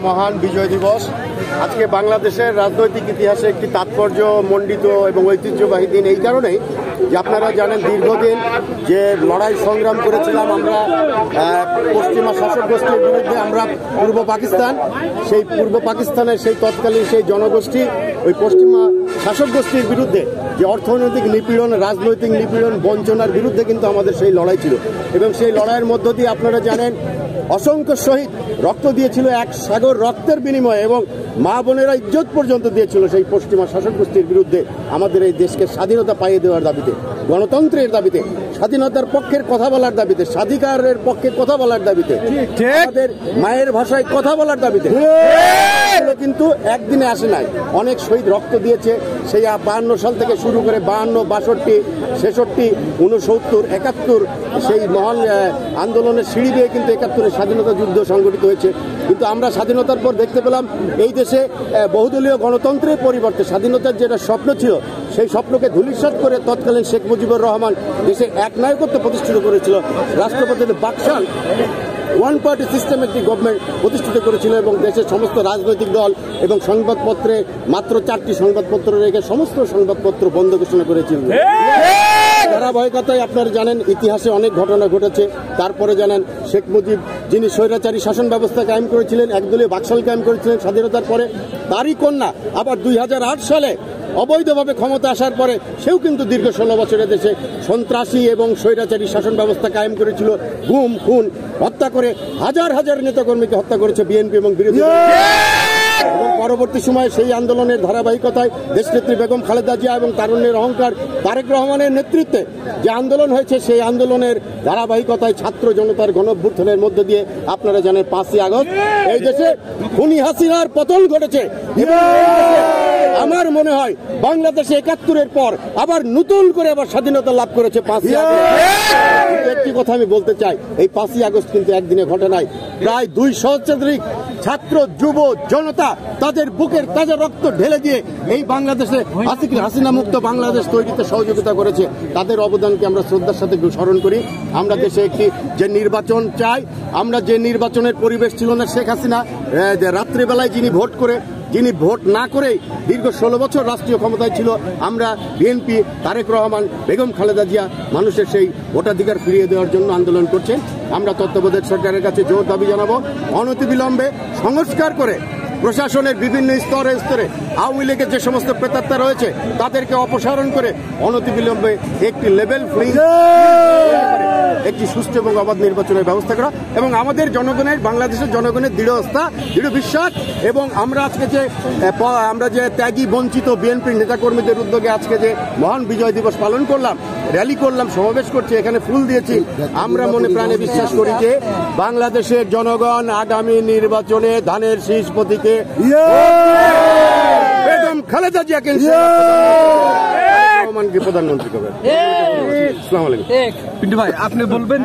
মহান বিজয় দিবস আজকে বাংলাদেশের রাজনৈতিক ইতিহাসে একটি তাৎপর্য মণ্ডিত এবং ঐতিহ্যবাহী দিন এই কারণেই যে আপনারা জানেন দীর্ঘদিন যে লড়াই সংগ্রাম করেছিলাম আমরা পশ্চিমা শাসক গোষ্ঠীর বিরুদ্ধে। আমরা পূর্ব পাকিস্তানের সেই তৎকালীন সেই জনগোষ্ঠী ওই পশ্চিমা শাসক গোষ্ঠীর বিরুদ্ধে যে অর্থনৈতিক নিপীড়ন, রাজনৈতিক নিপীড়ন, বঞ্চনার বিরুদ্ধে কিন্তু আমাদের সেই লড়াই ছিল এবং সেই লড়াইয়ের মধ্য দিয়ে আপনারা জানেন অসংখ্য শহীদ রক্ত দিয়েছিল এক সাগর রক্তের বিনিময়ে এবং মা বোনেরা ইজ্জত পর্যন্ত দিয়েছিল সেই পশ্চিমা শাসক গোষ্ঠীর বিরুদ্ধে আমাদের এই দেশকে স্বাধীনতা পাইয়ে দেওয়ার দাবিতে, গণতন্ত্রের দাবিতে, স্বাধীনতার পক্ষের কথা বলার দাবিতে, স্বাধিকারের পক্ষে কথা বলার দাবিতে, আমাদের মায়ের ভাষায় কথা বলার দাবিতে। কিন্তু একদিনে আসে নাই, অনেক শহীদ রক্ত দিয়েছে সেই 52 সাল থেকে শুরু করে 52, 62, 66, 69, 71 সেই মহান আন্দোলনের সিঁড়ি দিয়ে কিন্তু 71-এর স্বাধীনতা যুদ্ধ সংগঠিত হয়েছে। কিন্তু আমরা স্বাধীনতার পর দেখতে পেলাম এই দেশে বহুদলীয় গণতন্ত্রের পরিবর্তে স্বাধীনতার যেটা স্বপ্ন ছিল সেই স্বপ্নকে ধূলিসাৎ করে তৎকালীন শেখ মুজিবুর রহমান দেশে একনায়কত্ব প্রতিষ্ঠিত করেছিল। রাষ্ট্রপতি বাকশাল ওয়ান পার্টি সিস্টেম একটি গভর্নমেন্ট প্রতিষ্ঠিত করেছিল এবং দেশের সমস্ত রাজনৈতিক দল এবং সংবাদপত্রে মাত্র 4টি সংবাদপত্র রেখে সমস্ত সংবাদপত্র বন্ধ ঘোষণা করেছিল। ধারাবাহিকতায় আপনারা জানেন ইতিহাসে অনেক ঘটনা ঘটেছে। তারপরে জানেন শেখ মুজিব যিনি স্বৈরাচারী শাসন ব্যবস্থা কায়েম করেছিলেন, একদলীয় বাকশাল কায়েম করেছিলেন স্বাধীনতার পরে, তারই কন্যা আবার 2008 সালে অবৈধভাবে ক্ষমতা আসার পরে সেও কিন্তু দীর্ঘ 16 বছরের দেশে সন্ত্রাসী এবং স্বৈরাচারী শাসন ব্যবস্থা কায়েম করেছিল। গুম, খুন, হত্যা করে হাজার হাজার নেতাকর্মীকে হত্যা করেছে বিএনপি এবং বিরোধী এবং পরবর্তী সময়ে সেই আন্দোলনের ধারাবাহিকতায় দেশনেত্রী বেগম খালেদা জিয়া এবং তারুণ্যের অহংকার তারেক রহমানের নেতৃত্বে যে আন্দোলন হয়েছে সেই আন্দোলনের ধারাবাহিকতায় ছাত্র জনতার গণঅভ্যুত্থানের মধ্য দিয়ে আপনারা জানেন 5ই আগস্ট এই দেশে খুনি হাসিনার পতন ঘটেছে। আমার মনে হয় বাংলাদেশে 71-এর পর আবার নতুন করে আবার স্বাধীনতা লাভ করেছে 5ই আগস্ট। একটি কথা আমি বলতে চাই, এই 5ই আগস্ট কিন্তু একদিনে ঘটে নাই। প্রায় 2 সহস্রাধিক ছাত্র, যুব জনতা তাদের বুকের তাজা রক্ত ঢেলে দিয়ে এই বাংলাদেশে হাসিনা মুক্ত বাংলাদেশ তৈরিতে সহযোগিতা করেছে। তাদের অবদানকে আমরা শ্রদ্ধার সাথে স্মরণ করি। আমরা দেশে একটি যে নির্বাচন চাই, আমরা যে নির্বাচনের পরিবেশ ছিল না শেখ হাসিনা রাত্রিবেলায় যিনি ভোট না করেই দীর্ঘ 16 বছর রাষ্ট্রীয় ক্ষমতায় ছিল, আমরা বিএনপি, তারেক রহমান, বেগম খালেদা জিয়া মানুষের সেই ভোটাধিকার ফিরিয়ে দেওয়ার জন্য আন্দোলন করছেন। আমরা তত্ত্বাবধায়ক সরকারের কাছে জোর দাবি জানাবো অনতিবিলম্বে সংস্কার করে প্রশাসনের বিভিন্ন স্তরে স্তরে আওয়ামী লীগের যে সমস্ত প্রেতাত্মা রয়েছে তাদেরকে অপসারণ করে অনতিবিলম্বে একটি লেভেল প্লেইং একটি সুষ্ঠু এবং অবাধ নির্বাচনের ব্যবস্থা করা এবং আমাদের জনগণের, বাংলাদেশের জনগণের দৃঢ় আস্থা, দৃঢ় বিশ্বাস এবং আমরা যে ত্যাগী বঞ্চিত বিএনপির নেতাকর্মীদের উদ্যোগে আজকে যে মহান বিজয় দিবস পালন করলাম, র্যালি করলাম, সমাবেশ করছি, এখানে ফুল দিয়েছি, আমরা মনে প্রাণে বিশ্বাস করি যে বাংলাদেশের জনগণ আগামী নির্বাচনে ধানের শীষ প্রতীকে বেগম খালেদা জিয়াকে প্রধানমন্ত্রী করবেন। আসসালামু আলাইকুম। পিন্টু ভাই, আপনি বলবেন